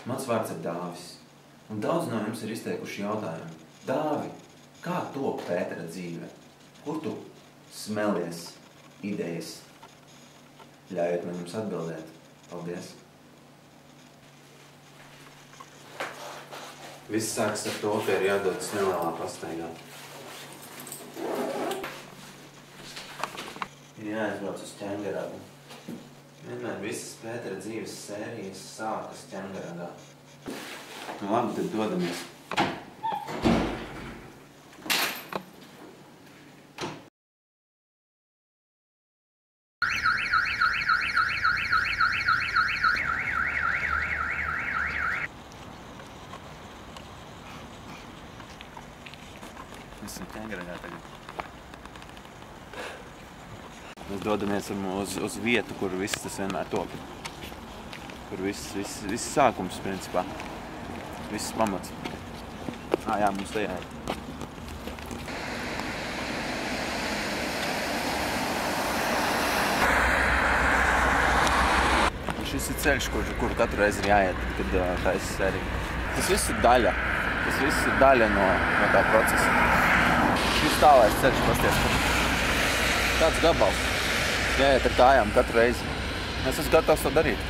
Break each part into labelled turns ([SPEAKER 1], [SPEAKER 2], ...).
[SPEAKER 1] Mans vārds ir Dāvis, un daudz no jums ir izteikuši jautājumu. Dāvi, kā top Pētera dzīve? Kur tu smelies idejas? Ļaujiet man jums atbildēt. Paldies! Viss sāks ar to, ka ir jādodas nelielā pastaigā. Ir jāaizbrauc uz Ķengaragu. Vienmēr visas Pētera dzīves sērijas sākas Ķengaragā. Nu labi, tad dodamies. Mēs esam Ķengaragā tagad. Mēs dodamies uz vietu, kur viss tas vienmēr top. Kur viss sākums, principā. Viss pamats. Jā, mums te jāiet. Šis ir ceļš, kuru katru reizi ir jāiet, kad taisa sērija. Tas viss ir daļa. Tas viss ir daļa no tā procesa. Šis tālais ceļš, pasties. Tāds gabals. Jāiet ar kājām katru reizi. Es esmu gatavs to darīt.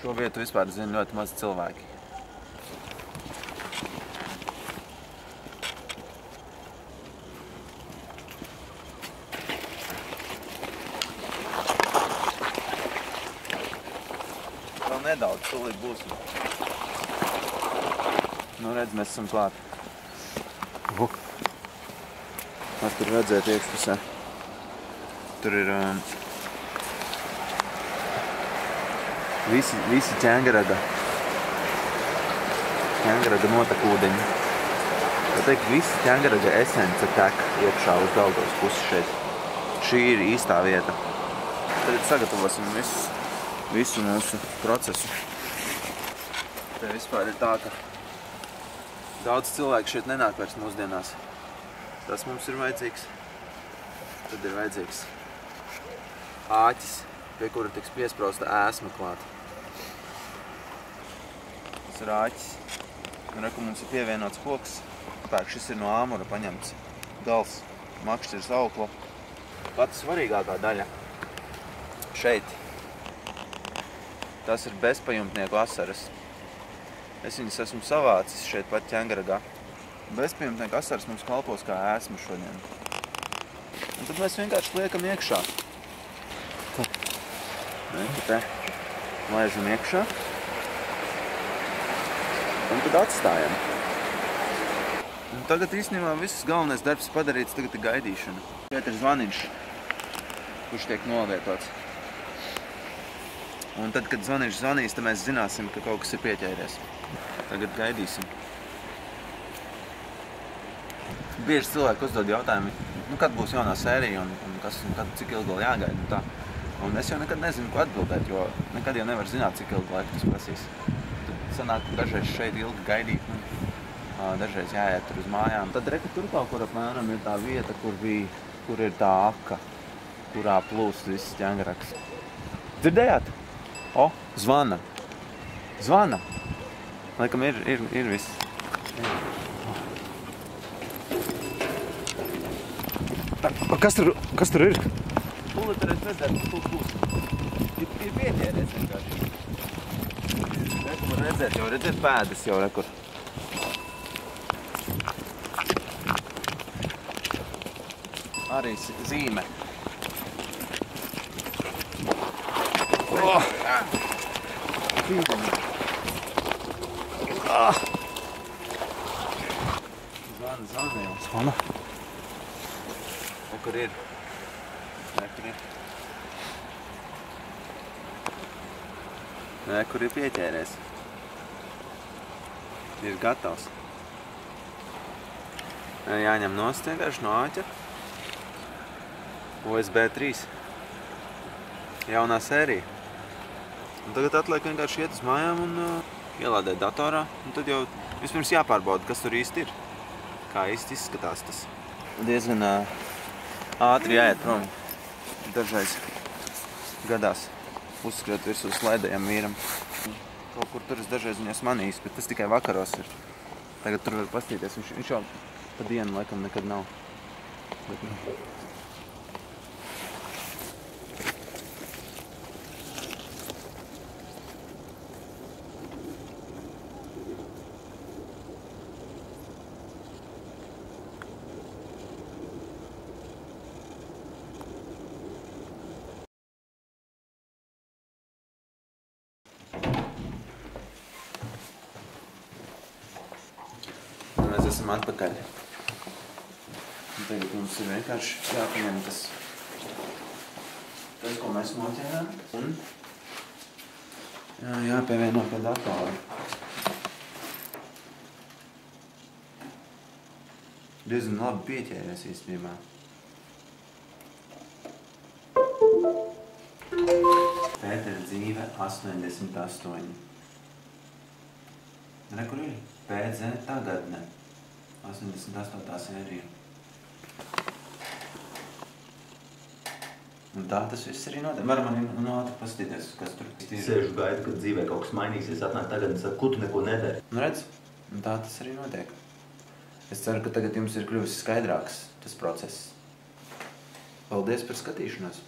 [SPEAKER 1] Šo vietu vispār zina ļoti maz cilvēki. Vēl nedaudz, tūlīt būsim. Nu, redz, mēs esam klāt. Var tur redzēt iekšpusē. Tur ir visi Ķengaraga notekūdeņi. Tā teikt, visi Ķengaraga esence tek iekšā uz Daugavas pusi šeit. Šī ir īstā vieta. Tad sagatavosim visu mūsu procesu. Te vispār ir tā, ka daudz cilvēku šeit nenāk vairs mūsdienās. Tas mums ir vajadzīgs. Tad ir vajadzīgs āķis, pie kura tiks piesprausta ēsma klāt. Tas ir āķis. Un reku mums ir pievienots koks. Pērk, šis ir no āmura paņemts. Gals, makšķirs auklo. Pati svarīgākā daļa šeit. Tas ir bezpajumtnieku asaras. Es viņas esmu savācis šeit pat Ķengaragā. Bezpajumtnieku asaras mums kalpos kā ēsma šodien. Un tad mēs vienkārši liekam iekšā. Te laižam iekšā. Un tad atstājam. Un tagad īstenībā viss galvenais darbs padarīts, tagad ir gaidīšana. Šeit ir zvaniņš, kurš tiek novietots. Un tad, kad zvaniņš zvanīs, tad mēs zināsim, ka kaut kas ir pieķēries. Tagad gaidīsim. Bieži cilvēki uzdod jautājumi, kad būs jaunā sērija un cik ilgi vēl jāgaida un tā. Un es jau nekad nezinu, ko atbildēt, jo nekad jau nevar zināt, cik ilgi laiku tas prasīs. Tad sanāk, dažreiz šeit ilgi gaidīt, dažreiz jāiet tur uz mājām. Tad reku tur kaut kur apmēram ir tā vieta, kur ir tā aka, kurā plūst viss Ķengarags. Dzirdējāt? O, zvana. Zvana. Laikam ir viss. Kas tur ir? Tūlīt arī redzēt, ka būs. Ir pieķēries vienkārši. Reku var redzēt, jau redzēt pēdas jau rekur. Arī zīme. Zvana jau. Zvana. O, kur ir? Nē, kur ir pieķēries. Ir gatavs. Jāņem nost vienkārši no āķa. USB 3. Jaunā sērija. Un tagad atliek vienkārši iet uz mājām un ielādēt datorā. Un tad jau vispirms jāpārbauda, kas tur īsti ir. Kā īsti izskatās tas. Diezgan ātri jāiet prom. Dažreiz gadās uzskriet virsū slaidējam vīram. Kaut kur tur es dažreiz viņas manījis, bet tas tikai vakaros ir. Tagad tur var pastīties. Viņš jau pa dienu laikam nekad nav. Bet, mēs esam atpakaļ. Un tagad mums ir vienkārši jāpaņem tas, ko mēs noķērām, un jāpievieno pie datora. Diezgan labi pieķēries īstenībā. Pētera dzīve 88. Re, kur ir? PZ tagadne. 88. sērija. Un tā tas viss arī notiek. Varam arī ātri paskatīties, kas tur ir.
[SPEAKER 2] Sēžu gaidu, kad dzīvē kaut kas mainīsies, atnāk tagad un saka, ko tu neko nedari.
[SPEAKER 1] Nu redz, un tā tas arī notiek. Es ceru, ka tagad jums ir kļuvis skaidrāks tas process. Paldies par skatīšanos!